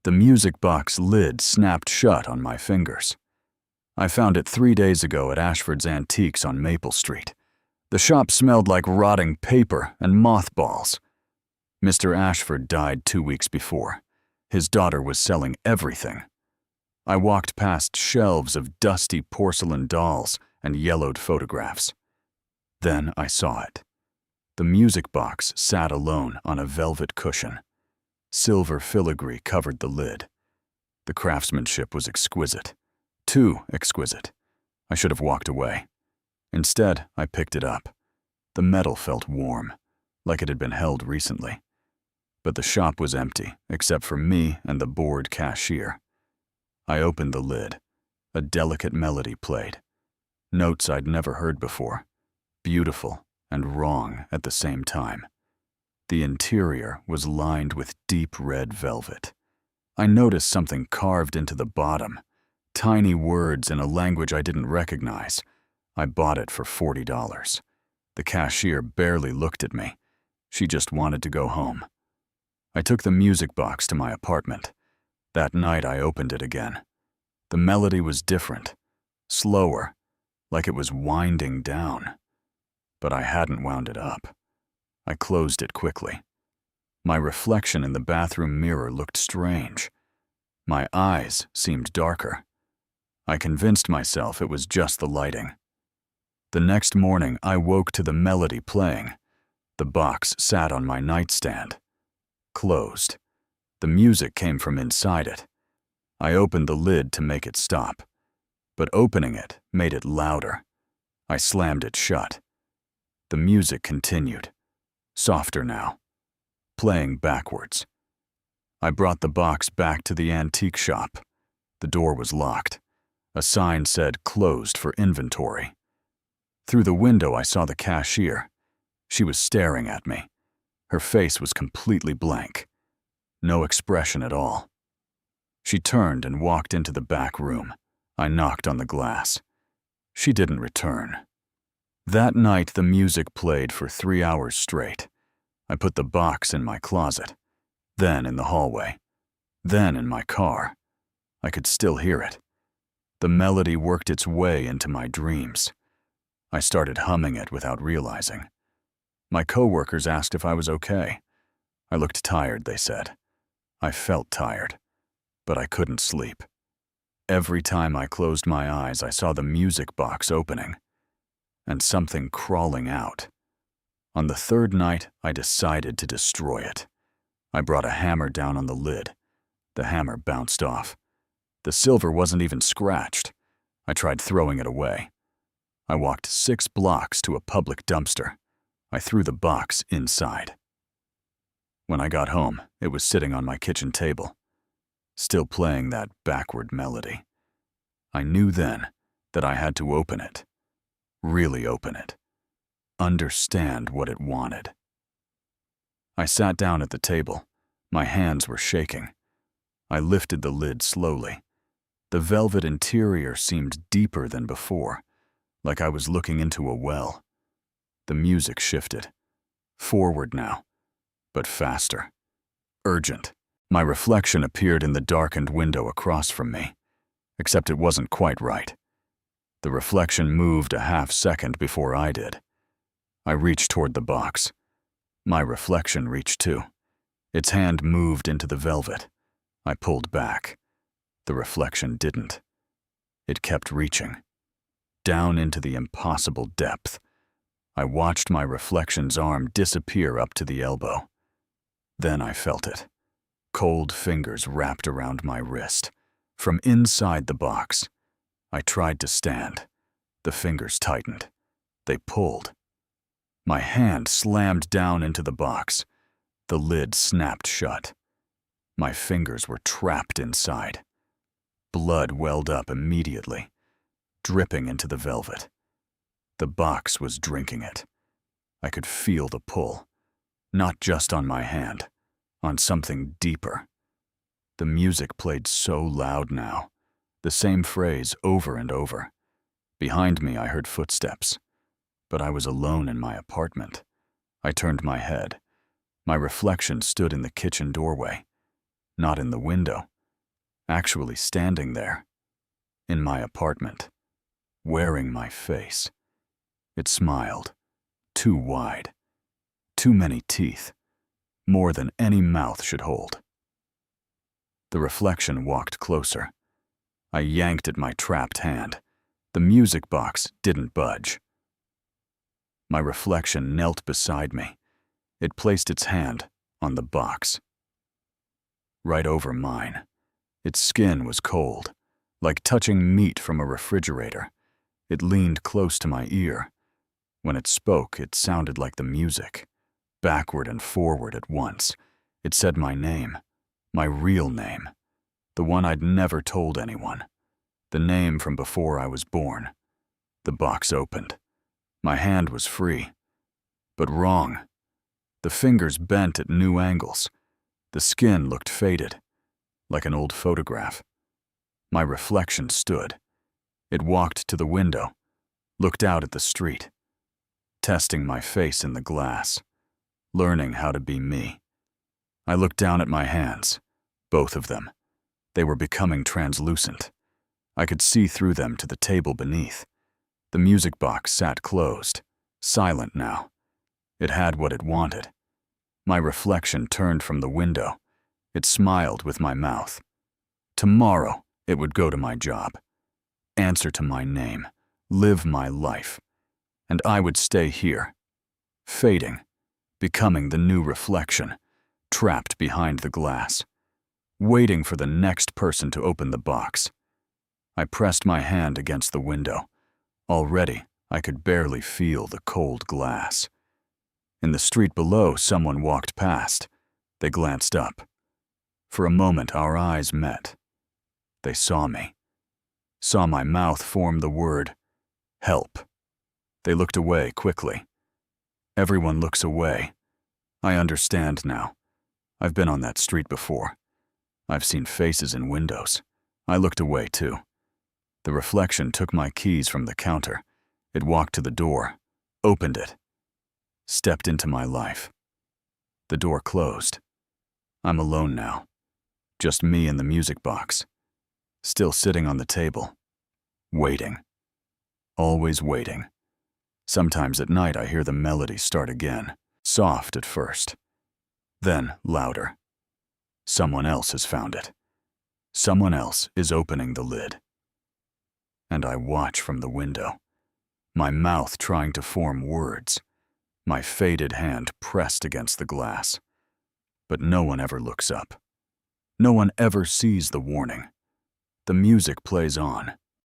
The music box lid snapped shut on my fingers. I found it 3 days ago at Ashford's Antiques on Maple Street. The shop smelled like rotting paper and mothballs. Mr. Ashford died 2 weeks before. His daughter was selling everything. I walked past shelves of dusty porcelain dolls and yellowed photographs. Then I saw it. The music box sat alone on a velvet cushion. Silver filigree covered the lid. The craftsmanship was exquisite. Too exquisite. I should have walked away. Instead, I picked it up. The metal felt warm, like it had been held recently. But the shop was empty, except for me and the bored cashier. I opened the lid. A delicate melody played. Notes I'd never heard before. Beautiful and wrong at the same time. The interior was lined with deep red velvet. I noticed something carved into the bottom. Tiny words in a language I didn't recognize. I bought it for $40. The cashier barely looked at me. She just wanted to go home. I took the music box to my apartment. That night I opened it again. The melody was different, slower, like it was winding down. But I hadn't wound it up. I closed it quickly. My reflection in the bathroom mirror looked strange. My eyes seemed darker. I convinced myself it was just the lighting. The next morning, I woke to the melody playing. The box sat on my nightstand. Closed. The music came from inside it. I opened the lid to make it stop, but opening it made it louder. I slammed it shut. The music continued, softer now, playing backwards. I brought the box back to the antique shop. The door was locked. A sign said closed for inventory. Through the window, I saw the cashier. She was staring at me. Her face was completely blank. No expression at all. She turned and walked into the back room. I knocked on the glass. She didn't return. That night, the music played for 3 hours straight. I put the box in my closet, then in the hallway, then in my car. I could still hear it. The melody worked its way into my dreams. I started humming it without realizing. My coworkers asked if I was okay. I looked tired, they said. I felt tired, but I couldn't sleep. Every time I closed my eyes, I saw the music box opening and something crawling out. On the third night, I decided to destroy it. I brought a hammer down on the lid. The hammer bounced off. The silver wasn't even scratched. I tried throwing it away. I walked 6 blocks to a public dumpster. I threw the box inside. When I got home, it was sitting on my kitchen table, still playing that backward melody. I knew then that I had to open it, really open it, understand what it wanted. I sat down at the table. My hands were shaking. I lifted the lid slowly. The velvet interior seemed deeper than before, like I was looking into a well. The music shifted. Forward now, but faster. Urgent. My reflection appeared in the darkened window across from me, except it wasn't quite right. The reflection moved a half second before I did. I reached toward the box. My reflection reached too. Its hand moved into the velvet. I pulled back. The reflection didn't. It kept reaching, down into the impossible depth. I watched my reflection's arm disappear up to the elbow. Then I felt it. Cold fingers wrapped around my wrist. From inside the box, I tried to stand. The fingers tightened. They pulled. My hand slammed down into the box. The lid snapped shut. My fingers were trapped inside. Blood welled up immediately, dripping into the velvet. The box was drinking it. I could feel the pull, not just on my hand, on something deeper. The music played so loud now, the same phrase over and over. Behind me, I heard footsteps, but I was alone in my apartment. I turned my head. My reflection stood in the kitchen doorway, not in the window, actually standing there, in my apartment, wearing my face. It smiled, too wide, too many teeth, more than any mouth should hold. The reflection walked closer. I yanked at my trapped hand. The music box didn't budge. My reflection knelt beside me. It placed its hand on the box. Right over mine. Its skin was cold, like touching meat from a refrigerator. It leaned close to my ear. When it spoke, it sounded like the music, backward and forward at once. It said my name, my real name, the one I'd never told anyone, the name from before I was born. The box opened. My hand was free, but wrong. The fingers bent at new angles. The skin looked faded, like an old photograph. My reflection stood. It walked to the window, looked out at the street, testing my face in the glass, learning how to be me. I looked down at my hands, both of them. They were becoming translucent. I could see through them to the table beneath. The music box sat closed, silent now. It had what it wanted. My reflection turned from the window. It smiled with my mouth. Tomorrow, it would go to my job, answer to my name, live my life. And I would stay here, fading, becoming the new reflection, trapped behind the glass, waiting for the next person to open the box. I pressed my hand against the window. Already, I could barely feel the cold glass. In the street below, someone walked past. They glanced up. For a moment, our eyes met. They saw me, saw my mouth form the word, help. They looked away quickly. Everyone looks away. I understand now. I've been on that street before. I've seen faces in windows. I looked away too. The reflection took my keys from the counter. It walked to the door, opened it, stepped into my life. The door closed. I'm alone now. Just me and the music box. Still sitting on the table. Waiting. Always waiting. Sometimes at night I hear the melody start again, soft at first, then louder. Someone else has found it. Someone else is opening the lid. And I watch from the window, my mouth trying to form words, my faded hand pressed against the glass. But no one ever looks up. No one ever sees the warning. The music plays on.